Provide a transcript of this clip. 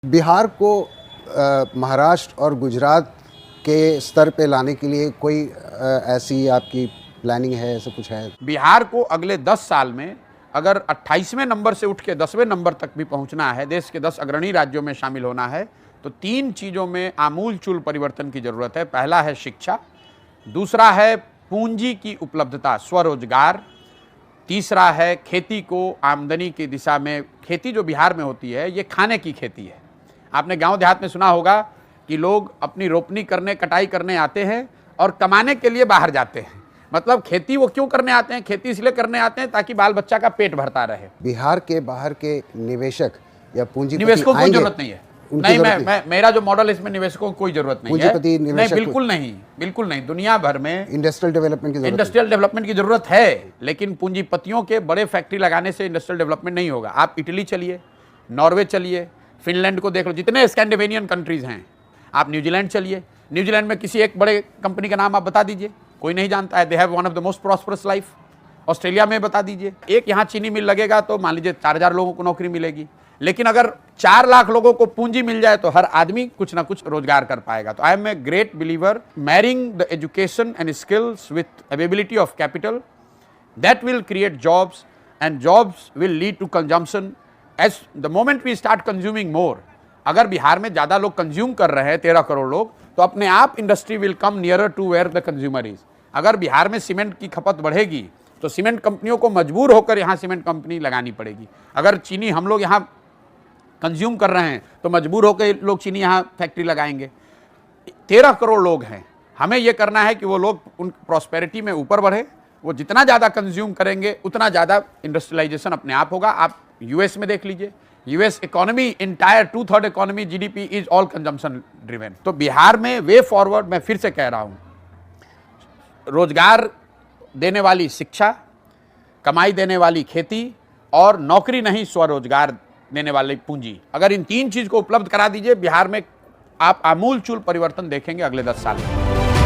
बिहार को महाराष्ट्र और गुजरात के स्तर पे लाने के लिए कोई ऐसी आपकी प्लानिंग है, ऐसा कुछ है? बिहार को अगले 10 साल में अगर 28वें नंबर से उठ के 10वें नंबर तक भी पहुंचना है, देश के 10 अग्रणी राज्यों में शामिल होना है, तो 3 चीज़ों में आमूलचूल परिवर्तन की ज़रूरत है। पहला है शिक्षा, दूसरा है पूंजी की उपलब्धता, स्वरोजगार, तीसरा है खेती को आमदनी की दिशा में। खेती जो बिहार में होती है ये खाने की खेती है। आपने गांव देहात में सुना होगा कि लोग अपनी रोपनी करने, कटाई करने आते हैं और कमाने के लिए बाहर जाते हैं। मतलब खेती वो क्यों करने आते हैं? खेती इसलिए करने आते हैं ताकि बाल बच्चा का पेट भरता रहे। बिहार के बाहर के निवेशक या पूंजीपति निवेशकों को कोई आएंगे? जरूरत नहीं है। नहीं, मेरा जो मॉडल है इसमें निवेशकों को कोई जरूरत नहीं है। नहीं, बिल्कुल नहीं। दुनिया भर में इंडस्ट्रियल डेवलपमेंट की जरूरत है, लेकिन पूंजीपतियों के बड़े फैक्ट्री लगाने से इंडस्ट्रियल डेवलपमेंट नहीं होगा। आप इटली चलिए, नॉर्वे चलिए, फिनलैंड को देख लो, जितने स्कैंडिनेवियन कंट्रीज हैं। आप न्यूजीलैंड चलिए, न्यूजीलैंड में किसी एक बड़े कंपनी का नाम आप बता दीजिए, कोई नहीं जानता है। They have one of the most prosperous life. Australia में बता दीजिए, एक यहाँ चीनी मिल लगेगा तो मान लीजिए 4000 लोगों को नौकरी मिलेगी। लेकिन अगर 4 लाख लोगों को पूंजी मिल जाए तो हर आदमी कुछ ना कुछ रोजगार कर पाएगा। तो I am a great believer marrying the education and skills with availability of capital, that will create jobs and jobs will lead to consumption. As the moment we start consuming more, अगर बिहार में ज़्यादा लोग consume कर रहे हैं, 13 करोड़ लोग, तो अपने आप industry will come nearer to where the consumer is. अगर बिहार में सीमेंट की खपत बढ़ेगी तो सीमेंट कंपनियों को मजबूर होकर यहाँ सीमेंट कंपनी लगानी पड़ेगी। अगर चीनी हम लोग यहाँ कंज्यूम कर रहे हैं तो मजबूर होकर लोग चीनी यहाँ फैक्ट्री लगाएंगे। 13 करोड़ लोग हैं, हमें यह करना है कि वो लोग उन प्रॉस्पेरिटी में ऊपर बढ़े। वो जितना ज़्यादा कंज्यूम करेंगे उतना ज़्यादा इंडस्ट्रियलाइजेशन अपने आप होगा। आप यूएस में देख लीजिए, US economy entire 2/3 economy GDP is all consumption driven. तो बिहार में वे फॉरवर्ड, मैं फिर से कह रहा हूँ, रोजगार देने वाली शिक्षा, कमाई देने वाली खेती और नौकरी नहीं स्वरोजगार देने वाली पूंजी, अगर इन 3 चीज को उपलब्ध करा दीजिए, बिहार में आप आमूलचूल परिवर्तन देखेंगे अगले 10 साल में।